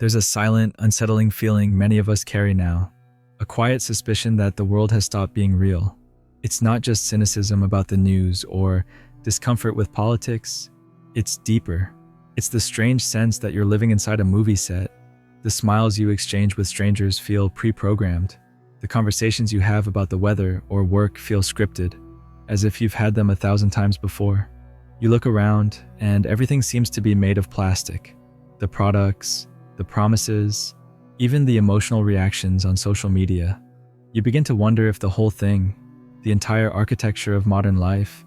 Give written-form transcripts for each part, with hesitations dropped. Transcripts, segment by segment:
There's a silent, unsettling feeling many of us carry now, a quiet suspicion that the world has stopped being real. It's not just cynicism about the news or discomfort with politics, it's deeper. It's the strange sense that you're living inside a movie set. The smiles you exchange with strangers feel pre-programmed. The conversations you have about the weather or work feel scripted, as if you've had them 1,000 times before. You look around, and everything seems to be made of plastic. The products, the promises, even the emotional reactions on social media. You begin to wonder if the whole thing, the entire architecture of modern life,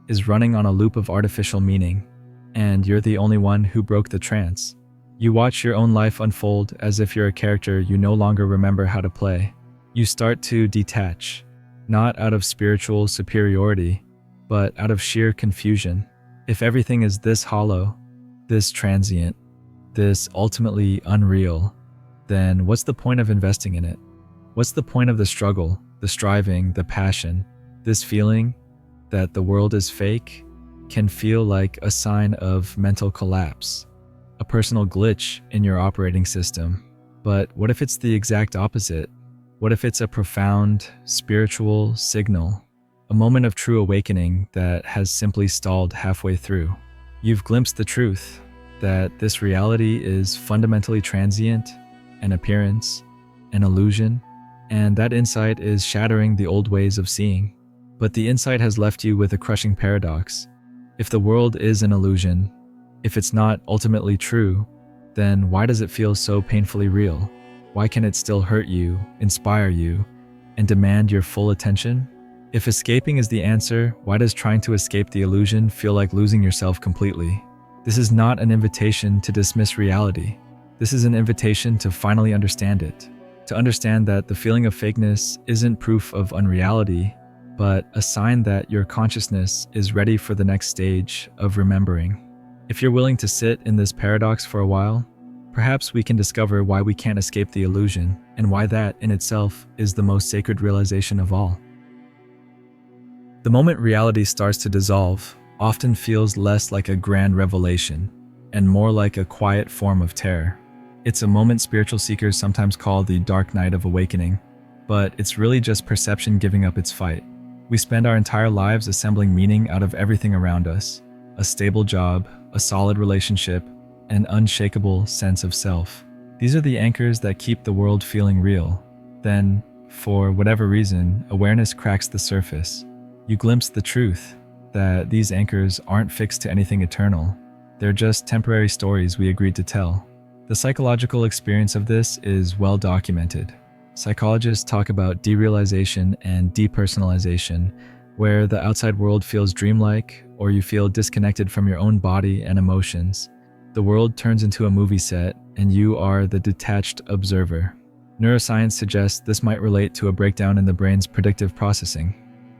is running on a loop of artificial meaning, and you're the only one who broke the trance. You watch your own life unfold as if you're a character you no longer remember how to play. You start to detach, not out of spiritual superiority, but out of sheer confusion. If everything is this hollow, this transient, this ultimately unreal, then what's the point of investing in it? What's the point of the struggle, the striving, the passion? This feeling that the world is fake can feel like a sign of mental collapse, a personal glitch in your operating system. But what if it's the exact opposite? What if it's a profound spiritual signal, a moment of true awakening that has simply stalled halfway through? You've glimpsed the truth that this reality is fundamentally transient, an appearance, an illusion, and that insight is shattering the old ways of seeing. But the insight has left you with a crushing paradox. If the world is an illusion, if it's not ultimately true, then why does it feel so painfully real? Why can it still hurt you, inspire you, and demand your full attention? If escaping is the answer, why does trying to escape the illusion feel like losing yourself completely? This is not an invitation to dismiss reality. This is an invitation to finally understand it. To understand that the feeling of fakeness isn't proof of unreality, but a sign that your consciousness is ready for the next stage of remembering. If you're willing to sit in this paradox for a while, perhaps we can discover why we can't escape the illusion and why that in itself is the most sacred realization of all. The moment reality starts to dissolve often feels less like a grand revelation and more like a quiet form of terror. It's a moment spiritual seekers sometimes call the dark night of awakening, but it's really just perception giving up its fight. We spend our entire lives assembling meaning out of everything around us: a stable job, a solid relationship, an unshakable sense of self. These are the anchors that keep the world feeling real. Then, for whatever reason, awareness cracks the surface. You glimpse the truth that these anchors aren't fixed to anything eternal. They're just temporary stories we agreed to tell. The psychological experience of this is well documented. Psychologists talk about derealization and depersonalization, where the outside world feels dreamlike or you feel disconnected from your own body and emotions. The world turns into a movie set and you are the detached observer. Neuroscience suggests this might relate to a breakdown in the brain's predictive processing.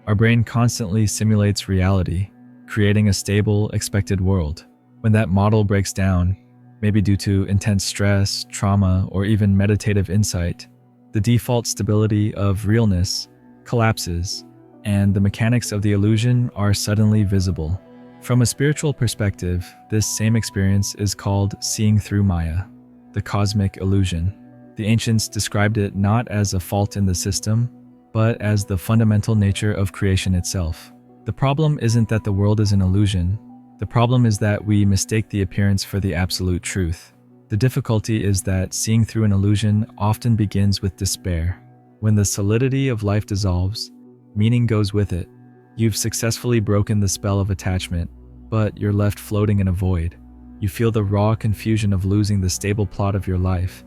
Our brain constantly simulates reality, creating a stable, expected world. When that model breaks down, maybe due to intense stress, trauma, or even meditative insight, the default stability of realness collapses, and the mechanics of the illusion are suddenly visible. From a spiritual perspective, this same experience is called seeing through Maya, the cosmic illusion. The ancients described it not as a fault in the system, but as the fundamental nature of creation itself. The problem isn't that the world is an illusion. The problem is that we mistake the appearance for the absolute truth. The difficulty is that seeing through an illusion often begins with despair. When the solidity of life dissolves, meaning goes with it. You've successfully broken the spell of attachment, but you're left floating in a void. You feel the raw confusion of losing the stable plot of your life,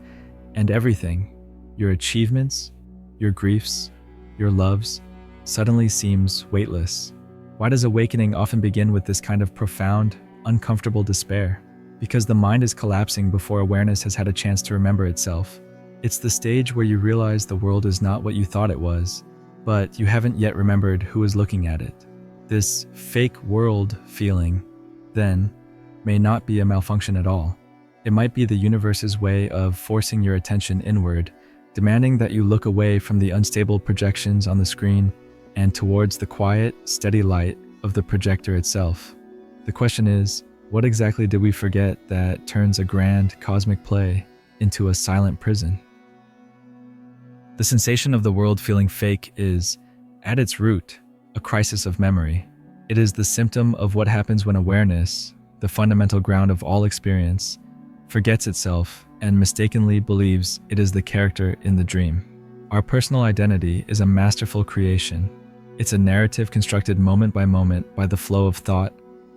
and everything, your achievements, your griefs, your loves, suddenly seems weightless. Why does awakening often begin with this kind of profound, uncomfortable despair? Because the mind is collapsing before awareness has had a chance to remember itself. It's the stage where you realize the world is not what you thought it was, but you haven't yet remembered who is looking at it. This fake world feeling, then, may not be a malfunction at all. It might be the universe's way of forcing your attention inward, demanding that you look away from the unstable projections on the screen and towards the quiet, steady light of the projector itself. The question is, what exactly did we forget that turns a grand cosmic play into a silent prison. The sensation of the world feeling fake is, at its root, a crisis of memory. It is the symptom of what happens when awareness, the fundamental ground of all experience, forgets itself and mistakenly believes it is the character in the dream. Our personal identity is a masterful creation. It's a narrative constructed moment by the flow of thought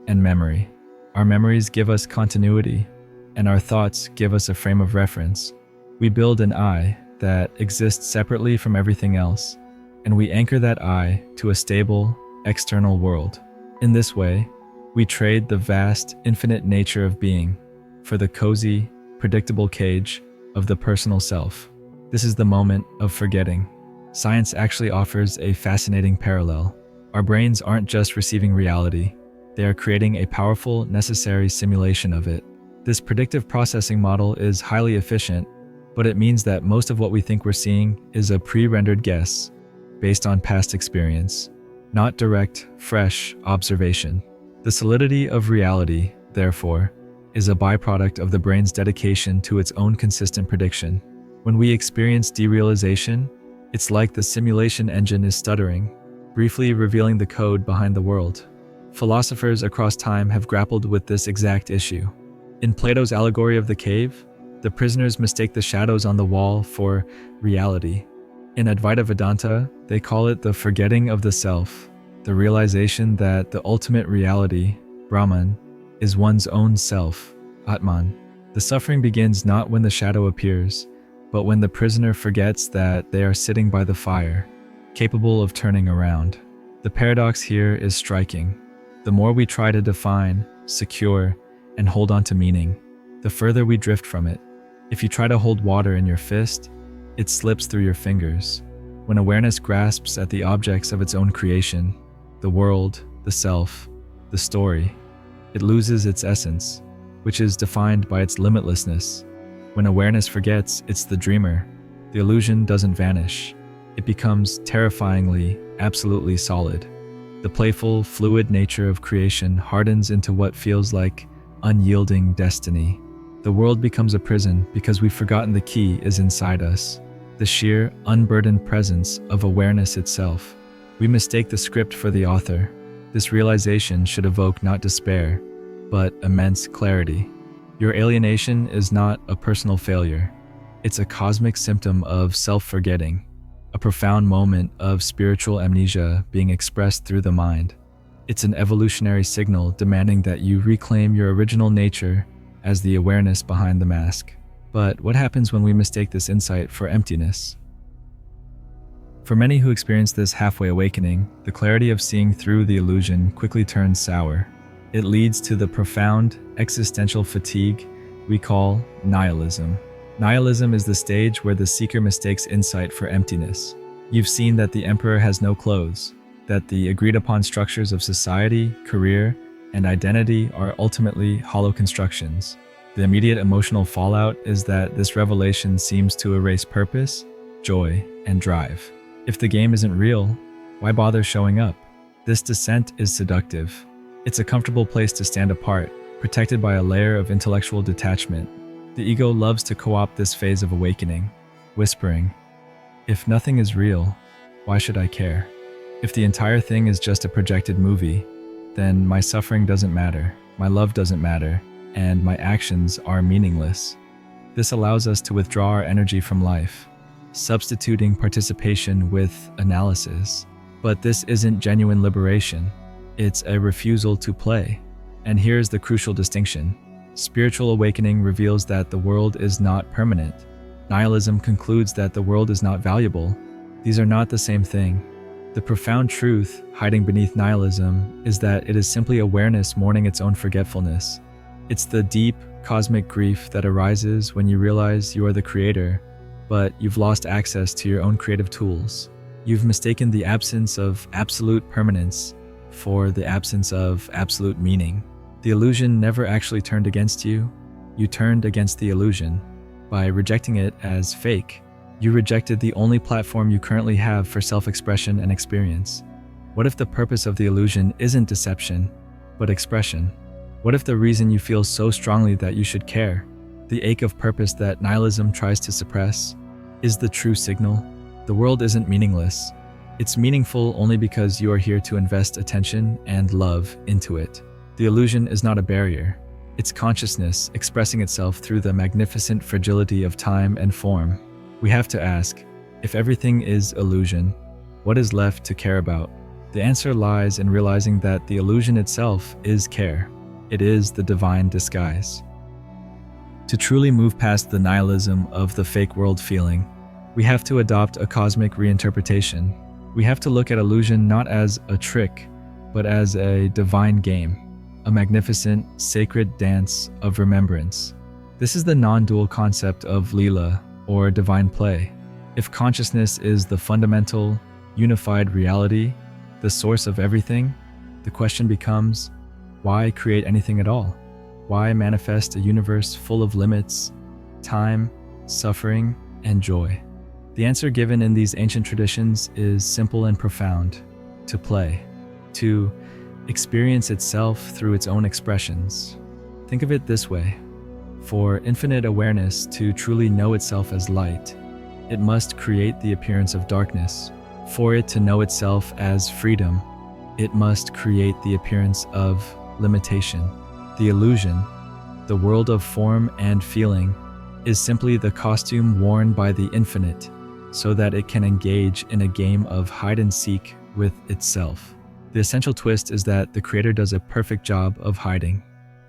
and memory. Our memories give us continuity, and our thoughts give us a frame of reference. We build an I that exists separately from everything else, and we anchor that I to a stable, external world. In this way, we trade the vast, infinite nature of being for the cozy, predictable cage of the personal self. This is the moment of forgetting. Science actually offers a fascinating parallel. Our brains aren't just receiving reality, they are creating a powerful, necessary simulation of it. This predictive processing model is highly efficient, but it means that most of what we think we're seeing is a pre-rendered guess based on past experience, not direct, fresh observation. The solidity of reality, therefore, is a byproduct of the brain's dedication to its own consistent prediction. When we experience derealization, it's like the simulation engine is stuttering, briefly revealing the code behind the world. Philosophers across time have grappled with this exact issue. In Plato's allegory of the cave, the prisoners mistake the shadows on the wall for reality. In Advaita Vedanta, they call it the forgetting of the self, the realization that the ultimate reality, Brahman, is one's own self, Atman. The suffering begins not when the shadow appears, but when the prisoner forgets that they are sitting by the fire, capable of turning around. The paradox here is striking. The more we try to define, secure, and hold on to meaning, the further we drift from it. If you try to hold water in your fist, it slips through your fingers. When awareness grasps at the objects of its own creation, the world, the self, the story, it loses its essence, which is defined by its limitlessness. When awareness forgets it's the dreamer, the illusion doesn't vanish. It becomes terrifyingly, absolutely solid. The playful, fluid nature of creation hardens into what feels like unyielding destiny. The world becomes a prison because we've forgotten the key is inside us, the sheer, unburdened presence of awareness itself. We mistake the script for the author. This realization should evoke not despair, but immense clarity. Your alienation is not a personal failure. It's a cosmic symptom of self-forgetting, a profound moment of spiritual amnesia being expressed through the mind. It's an evolutionary signal demanding that you reclaim your original nature as the awareness behind the mask. But what happens when we mistake this insight for emptiness? For many who experience this halfway awakening, the clarity of seeing through the illusion quickly turns sour. It leads to the profound existential fatigue we call nihilism. Nihilism is the stage where the seeker mistakes insight for emptiness. You've seen that the emperor has no clothes, that the agreed-upon structures of society, career, and identity are ultimately hollow constructions. The immediate emotional fallout is that this revelation seems to erase purpose, joy, and drive. If the game isn't real, why bother showing up? This descent is seductive. It's a comfortable place to stand apart, protected by a layer of intellectual detachment. The ego loves to co-opt this phase of awakening, whispering, "If nothing is real, why should I care? If the entire thing is just a projected movie, then my suffering doesn't matter, my love doesn't matter, and my actions are meaningless." This allows us to withdraw our energy from life, substituting participation with analysis. But this isn't genuine liberation. It's a refusal to play. And here's the crucial distinction. Spiritual awakening reveals that the world is not permanent. Nihilism concludes that the world is not valuable. These are not the same thing. The profound truth hiding beneath nihilism is that it is simply awareness mourning its own forgetfulness. It's the deep, cosmic grief that arises when you realize you are the creator, but you've lost access to your own creative tools. You've mistaken the absence of absolute permanence for the absence of absolute meaning. The illusion never actually turned against you. You turned against the illusion. By rejecting it as fake, you rejected the only platform you currently have for self-expression and experience. What if the purpose of the illusion isn't deception, but expression? What if the reason you feel so strongly that you should care the ache of purpose that nihilism tries to suppress, is the true signal. The world isn't meaningless. It's meaningful only because you are here to invest attention and love into it. The illusion is not a barrier. It's consciousness expressing itself through the magnificent fragility of time and form. We have to ask, if everything is illusion, what is left to care about? The answer lies in realizing that the illusion itself is care. It is the divine disguise. To truly move past the nihilism of the fake world feeling, we have to adopt a cosmic reinterpretation. We have to look at illusion not as a trick, but as a divine game, a magnificent, sacred dance of remembrance. This is the non-dual concept of Leela, or divine play. If consciousness is the fundamental, unified reality, the source of everything, the question becomes, why create anything at all? Why manifest a universe full of limits, time, suffering, and joy? The answer given in these ancient traditions is simple and profound: to play, to experience itself through its own expressions. Think of it this way: for infinite awareness to truly know itself as light, it must create the appearance of darkness. For it to know itself as freedom, it must create the appearance of limitation. The illusion, the world of form and feeling, is simply the costume worn by the infinite so that it can engage in a game of hide and seek with itself. The essential twist is that the creator does a perfect job of hiding.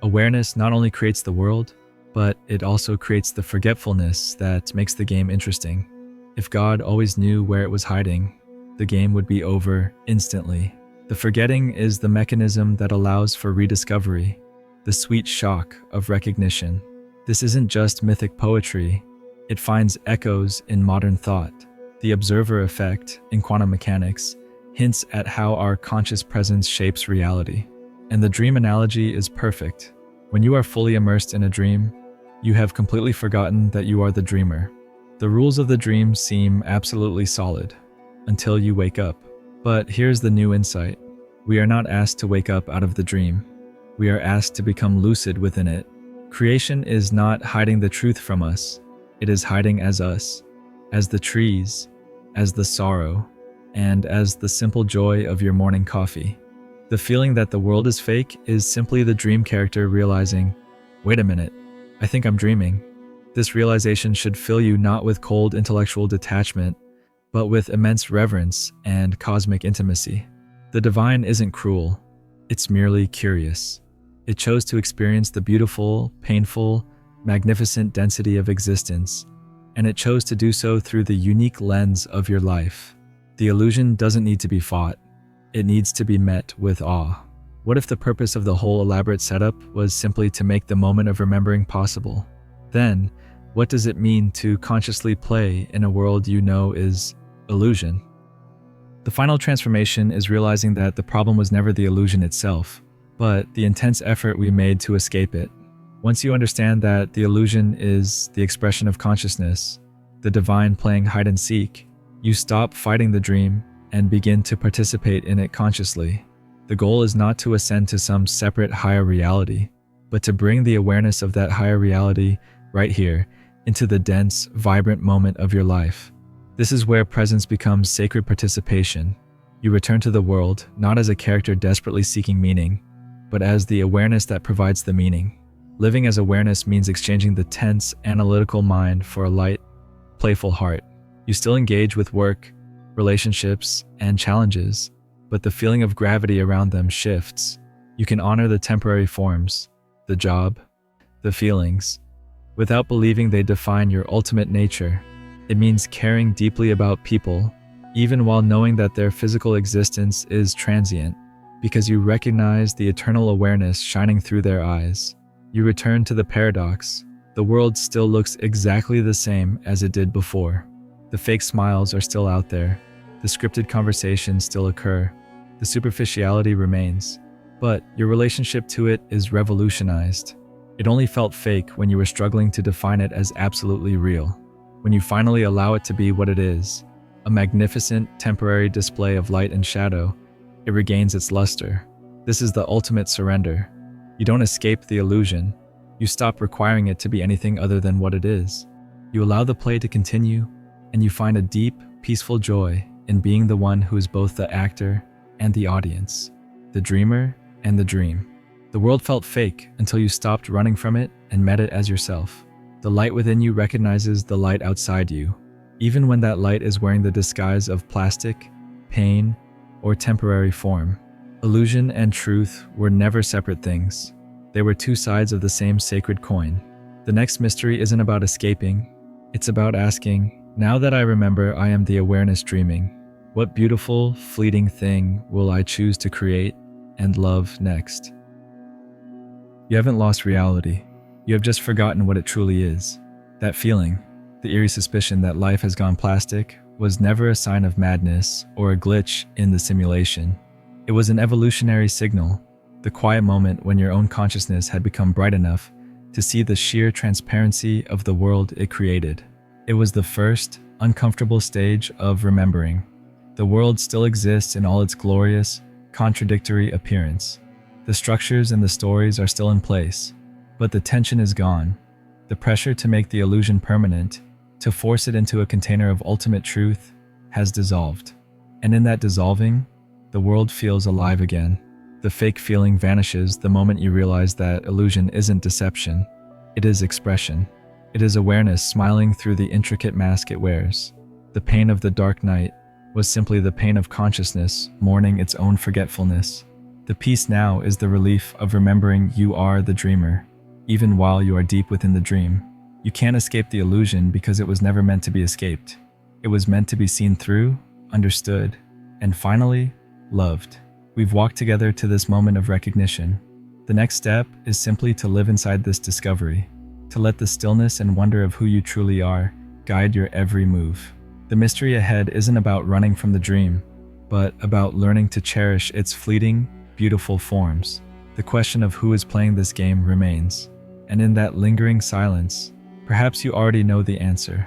Awareness not only creates the world, but it also creates the forgetfulness that makes the game interesting. If God always knew where it was hiding, the game would be over instantly. The forgetting is the mechanism that allows for rediscovery, the sweet shock of recognition. This isn't just mythic poetry. It finds echoes in modern thought. The observer effect in quantum mechanics hints at how our conscious presence shapes reality. And the dream analogy is perfect. When you are fully immersed in a dream, you have completely forgotten that you are the dreamer. The rules of the dream seem absolutely solid until you wake up. But here's the new insight. We are not asked to wake up out of the dream. We are asked to become lucid within it. Creation is not hiding the truth from us. It is hiding as us, as the trees, as the sorrow, and as the simple joy of your morning coffee. The feeling that the world is fake is simply the dream character realizing, wait a minute, I think I'm dreaming. This realization should fill you not with cold intellectual detachment, but with immense reverence and cosmic intimacy. The divine isn't cruel, it's merely curious. It chose to experience the beautiful, painful, magnificent density of existence, and it chose to do so through the unique lens of your life. The illusion doesn't need to be fought, it needs to be met with awe. What if the purpose of the whole elaborate setup was simply to make the moment of remembering possible? Then, what does it mean to consciously play in a world you know is illusion? The final transformation is realizing that the problem was never the illusion itself, but the intense effort we made to escape it. Once you understand that the illusion is the expression of consciousness, the divine playing hide and seek, you stop fighting the dream and begin to participate in it consciously. The goal is not to ascend to some separate higher reality, but to bring the awareness of that higher reality right here into the dense, vibrant moment of your life. This is where presence becomes sacred participation. You return to the world not as a character desperately seeking meaning, but as the awareness that provides the meaning. Living as awareness means exchanging the tense, analytical mind for a light, playful heart. You still engage with work, relationships, and challenges, but the feeling of gravity around them shifts. You can honor the temporary forms, the job, the feelings, without believing they define your ultimate nature. It means caring deeply about people, even while knowing that their physical existence is transient, because you recognize the eternal awareness shining through their eyes. You return to the paradox. The world still looks exactly the same as it did before. The fake smiles are still out there. The scripted conversations still occur. The superficiality remains. But your relationship to it is revolutionized. It only felt fake when you were struggling to define it as absolutely real. When you finally allow it to be what it is, a magnificent temporary display of light and shadow, it regains its luster. This is the ultimate surrender. You don't escape the illusion. You stop requiring it to be anything other than what it is. You allow the play to continue, and you find a deep, peaceful joy in being the one who is both the actor and the audience, the dreamer and the dream. The world felt fake until you stopped running from it and met it as yourself. The light within you recognizes the light outside you, even when that light is wearing the disguise of plastic, pain, or temporary form. Illusion and truth were never separate things. They were two sides of the same sacred coin. The next mystery isn't about escaping. It's about asking, now that I remember I am the awareness dreaming, what beautiful, fleeting thing will I choose to create and love next? You haven't lost reality. You have just forgotten what it truly is. That feeling, the eerie suspicion that life has gone plastic, was never a sign of madness or a glitch in the simulation. It was an evolutionary signal, the quiet moment when your own consciousness had become bright enough to see the sheer transparency of the world it created. It was the first, uncomfortable stage of remembering. The world still exists in all its glorious, contradictory appearance. The structures and the stories are still in place, but the tension is gone. The pressure to make the illusion permanent, to force it into a container of ultimate truth, has dissolved. And in that dissolving, the world feels alive again. The fake feeling vanishes the moment you realize that illusion isn't deception. It is expression. It is awareness smiling through the intricate mask it wears. The pain of the dark night was simply the pain of consciousness mourning its own forgetfulness. The peace now is the relief of remembering you are the dreamer, even while you are deep within the dream. You can't escape the illusion because it was never meant to be escaped. It was meant to be seen through, understood, and finally, loved. We've walked together to this moment of recognition. The next step is simply to live inside this discovery, to let the stillness and wonder of who you truly are guide your every move. The mystery ahead isn't about running from the dream, but about learning to cherish its fleeting, beautiful forms. The question of who is playing this game remains, and in that lingering silence, perhaps you already know the answer.